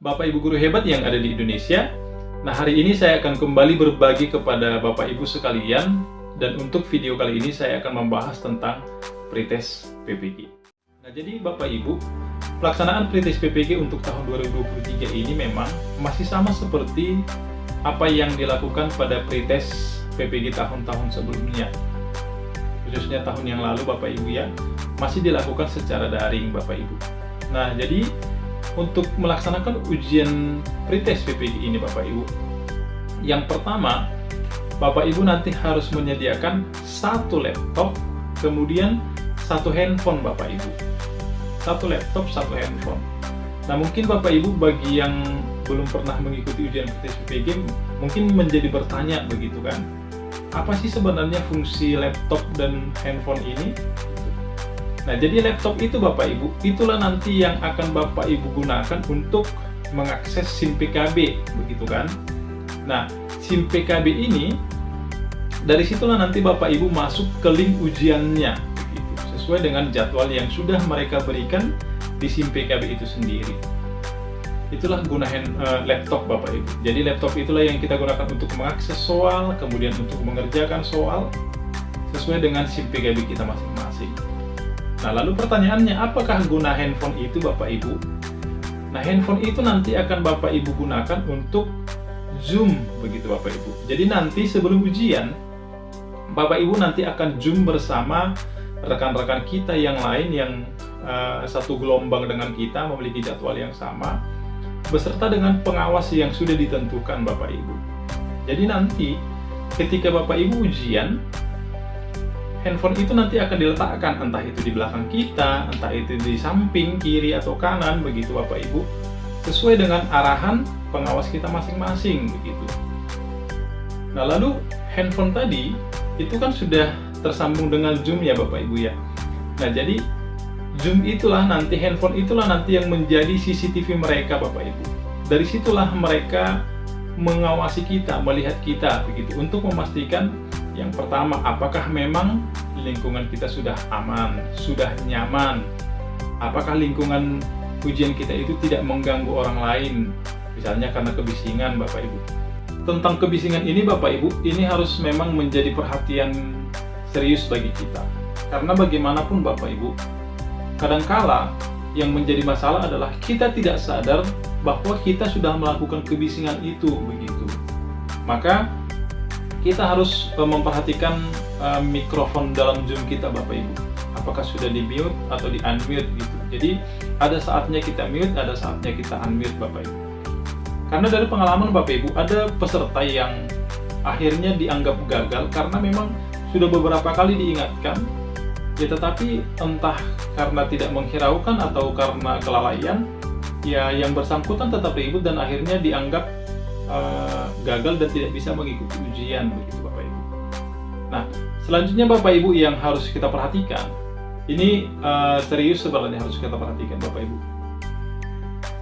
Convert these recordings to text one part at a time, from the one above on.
Bapak Ibu guru hebat yang ada di Indonesia. Nah, hari ini saya akan kembali berbagi kepada Bapak Ibu sekalian, dan untuk video kali ini saya akan membahas tentang pretest PPG. Nah, jadi Bapak Ibu, pelaksanaan pretest PPG untuk tahun 2023 ini memang masih sama seperti apa yang dilakukan pada pretest PPG tahun-tahun sebelumnya. Khususnya tahun yang lalu Bapak Ibu ya, masih dilakukan secara daring Bapak Ibu. Nah, jadi untuk melaksanakan ujian pretest PPG ini Bapak Ibu, yang pertama Bapak Ibu nanti harus menyediakan satu laptop, kemudian satu handphone Bapak Ibu. Satu laptop, satu handphone. Nah, mungkin Bapak Ibu bagi yang belum pernah mengikuti ujian pretest PPG mungkin menjadi bertanya begitu kan, apa sih sebenarnya fungsi laptop dan handphone ini? Nah, jadi laptop itu Bapak Ibu, itulah nanti yang akan Bapak Ibu gunakan untuk mengakses SIM PKB, begitu kan? Nah, SIM PKB ini, dari situlah nanti Bapak Ibu masuk ke link ujiannya, begitu, sesuai dengan jadwal yang sudah mereka berikan di SIM PKB itu sendiri. Itulah guna laptop Bapak Ibu. Jadi laptop itulah yang kita gunakan untuk mengakses soal, kemudian untuk mengerjakan soal, sesuai dengan SIM PKB kita masing-masing. Nah, lalu pertanyaannya, apakah guna handphone itu Bapak Ibu? Nah, handphone itu nanti akan Bapak Ibu gunakan untuk Zoom, begitu Bapak Ibu. Jadi nanti sebelum ujian, Bapak Ibu nanti akan Zoom bersama rekan-rekan kita yang lain yang satu gelombang dengan kita, memiliki jadwal yang sama, beserta dengan pengawas yang sudah ditentukan Bapak Ibu. Jadi nanti ketika Bapak Ibu ujian, handphone itu nanti akan diletakkan entah itu di belakang kita, entah itu di samping, kiri atau kanan, begitu Bapak Ibu, sesuai dengan arahan pengawas kita masing-masing, begitu. Nah, lalu handphone tadi itu kan sudah tersambung dengan Zoom ya Bapak Ibu ya. Nah, jadi Zoom itulah nanti, handphone itulah nanti yang menjadi CCTV mereka Bapak Ibu. Dari situlah mereka mengawasi kita, melihat kita, begitu, untuk memastikan yang pertama, apakah memang lingkungan kita sudah aman, sudah nyaman, apakah lingkungan ujian kita itu tidak mengganggu orang lain, misalnya karena kebisingan Bapak Ibu. Tentang kebisingan ini Bapak Ibu, ini harus memang menjadi perhatian serius bagi kita. Karena bagaimanapun Bapak Ibu, kadangkala yang menjadi masalah adalah kita tidak sadar bahwa kita sudah melakukan kebisingan itu, begitu. Maka kita harus memperhatikan mikrofon dalam Zoom kita Bapak Ibu, apakah sudah di mute atau di unmute gitu. Jadi ada saatnya kita mute, ada saatnya kita unmute Bapak Ibu. Karena dari pengalaman Bapak Ibu, ada peserta yang akhirnya dianggap gagal karena memang sudah beberapa kali diingatkan, ya tetapi entah karena tidak menghiraukan atau karena kelalaian, ya yang bersangkutan tetap ribut dan akhirnya dianggap gagal dan tidak bisa mengikuti ujian, begitu Bapak Ibu. Nah, selanjutnya Bapak Ibu yang harus kita perhatikan, ini serius sebenarnya harus kita perhatikan Bapak Ibu.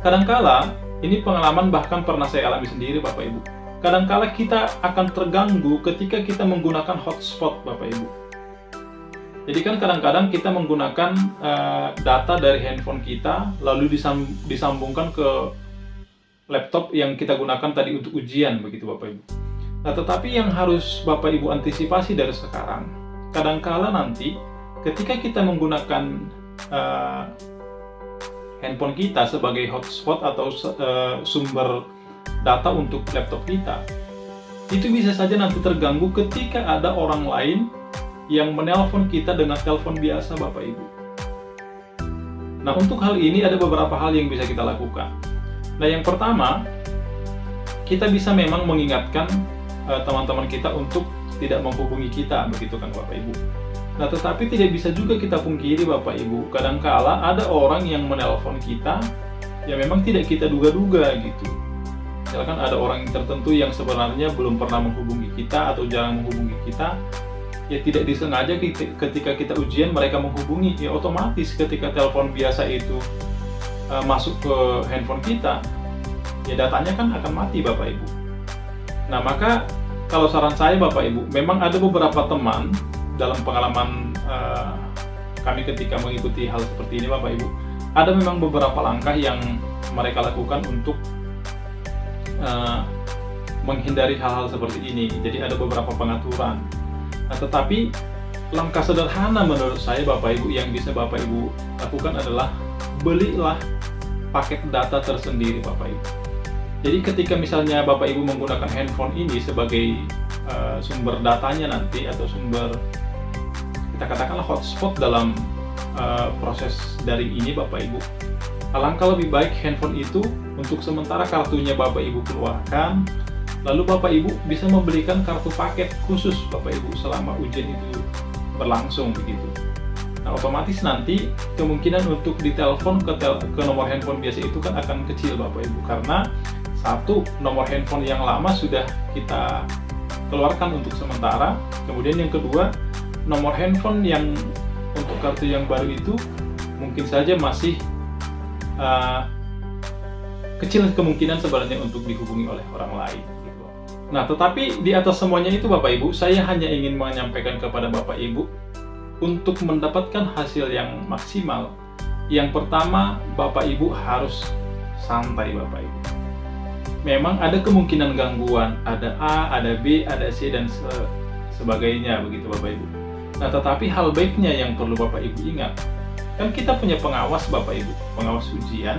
Kadangkala, ini pengalaman bahkan pernah saya alami sendiri Bapak Ibu. Kadangkala kita akan terganggu ketika kita menggunakan hotspot Bapak Ibu. Jadi kan kadang-kadang kita menggunakan data dari handphone kita, lalu disambungkan ke laptop yang kita gunakan tadi untuk ujian, begitu Bapak Ibu. Nah, tetapi yang harus Bapak Ibu antisipasi dari sekarang, kadangkala nanti ketika kita menggunakan handphone kita sebagai hotspot atau sumber data untuk laptop kita, itu bisa saja nanti terganggu ketika ada orang lain yang menelpon kita dengan telepon biasa Bapak Ibu. Nah, untuk hal ini ada beberapa hal yang bisa kita lakukan. Nah, yang pertama, kita bisa memang mengingatkan teman-teman kita untuk tidak menghubungi kita, begitu kan Bapak Ibu. Nah, tetapi tidak bisa juga kita pungkiri Bapak Ibu, kadangkala ada orang yang menelpon kita yang memang tidak kita duga-duga gitu. Misalkan ada orang tertentu yang sebenarnya belum pernah menghubungi kita atau jarang menghubungi kita, ya tidak disengaja ketika kita ujian mereka menghubungi, ya otomatis ketika telepon biasa itu masuk ke handphone kita, ya datanya kan akan mati Bapak Ibu. Nah, maka kalau saran saya Bapak Ibu, memang ada beberapa teman dalam pengalaman kami ketika mengikuti hal seperti ini Bapak Ibu, ada memang beberapa langkah yang mereka lakukan untuk menghindari hal-hal seperti ini. Jadi ada beberapa pengaturan. Nah, tetapi langkah sederhana menurut saya Bapak Ibu yang bisa Bapak Ibu lakukan adalah belilah paket data tersendiri Bapak Ibu. Jadi ketika misalnya Bapak Ibu menggunakan handphone ini sebagai sumber datanya nanti, atau sumber, kita katakanlah hotspot dalam proses daring ini Bapak Ibu, alangkah lebih baik handphone itu untuk sementara kartunya Bapak Ibu keluarkan, lalu Bapak Ibu bisa membelikan kartu paket khusus Bapak Ibu selama ujian itu berlangsung begitu. Nah, otomatis nanti kemungkinan untuk ditelepon ke nomor handphone biasa itu kan akan kecil Bapak Ibu, karena satu, nomor handphone yang lama sudah kita keluarkan untuk sementara. Kemudian yang kedua, nomor handphone yang untuk kartu yang baru itu mungkin saja masih kecil kemungkinan sebenarnya untuk dihubungi oleh orang lain gitu. Nah, tetapi di atas semuanya itu Bapak Ibu, saya hanya ingin menyampaikan kepada Bapak Ibu, untuk mendapatkan hasil yang maksimal, yang pertama Bapak Ibu harus santai Bapak Ibu. Memang ada kemungkinan gangguan, ada A, ada B, ada C, dan sebagainya begitu Bapak Ibu. Nah, tetapi hal baiknya yang perlu Bapak Ibu ingat, kan kita punya pengawas Bapak Ibu, pengawas ujian.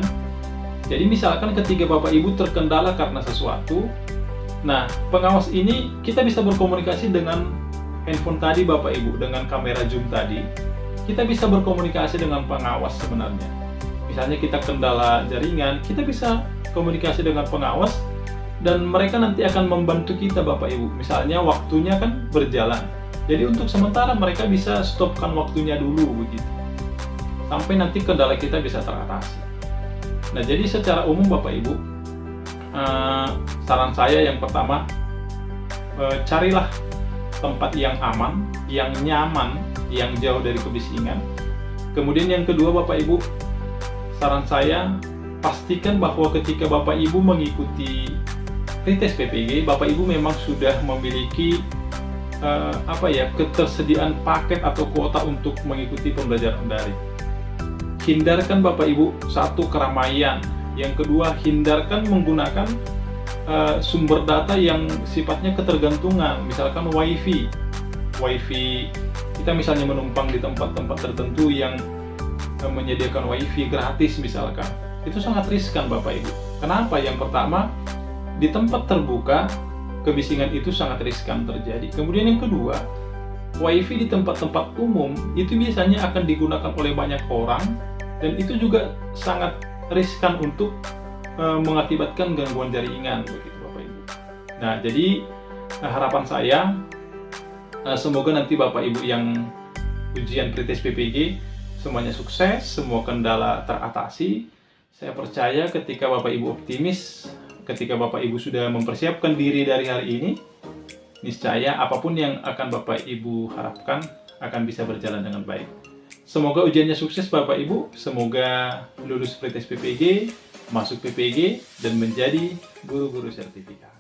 Jadi misalkan ketika Bapak Ibu terkendala karena sesuatu, nah pengawas ini kita bisa berkomunikasi dengan handphone tadi Bapak Ibu, dengan kamera zoom tadi, kita bisa berkomunikasi dengan pengawas sebenarnya. Misalnya kita kendala jaringan, kita bisa komunikasi dengan pengawas, dan mereka nanti akan membantu kita Bapak Ibu. Misalnya waktunya kan berjalan, jadi untuk sementara mereka bisa stopkan waktunya dulu begitu, sampai nanti kendala kita bisa teratasi. Nah, jadi secara umum Bapak Ibu, saran saya yang pertama, carilah tempat yang aman, yang nyaman, yang jauh dari kebisingan. Kemudian yang kedua Bapak Ibu, saran saya, pastikan bahwa ketika Bapak Ibu mengikuti pretest PPG, Bapak Ibu memang sudah memiliki ketersediaan paket atau kuota untuk mengikuti pembelajaran daring. Hindarkan Bapak Ibu, satu, keramaian. Yang kedua, hindarkan menggunakan sumber data yang sifatnya ketergantungan, misalkan wifi kita misalnya menumpang di tempat-tempat tertentu yang menyediakan wifi gratis misalkan, itu sangat riskan Bapak Ibu. Kenapa? Yang pertama, di tempat terbuka kebisingan itu sangat riskan terjadi. Kemudian yang kedua, wifi di tempat-tempat umum itu biasanya akan digunakan oleh banyak orang, dan itu juga sangat riskan untuk mengakibatkan gangguan jaringan begitu Bapak Ibu. Nah, jadi harapan saya semoga nanti Bapak Ibu yang ujian pretest PPG semuanya sukses, semua kendala teratasi. Saya percaya ketika Bapak Ibu optimis, ketika Bapak Ibu sudah mempersiapkan diri dari hari ini, niscaya apapun yang akan Bapak Ibu harapkan akan bisa berjalan dengan baik. Semoga ujiannya sukses Bapak Ibu, semoga lulus pretest PPG, masuk PPG, dan menjadi guru-guru sertifikat.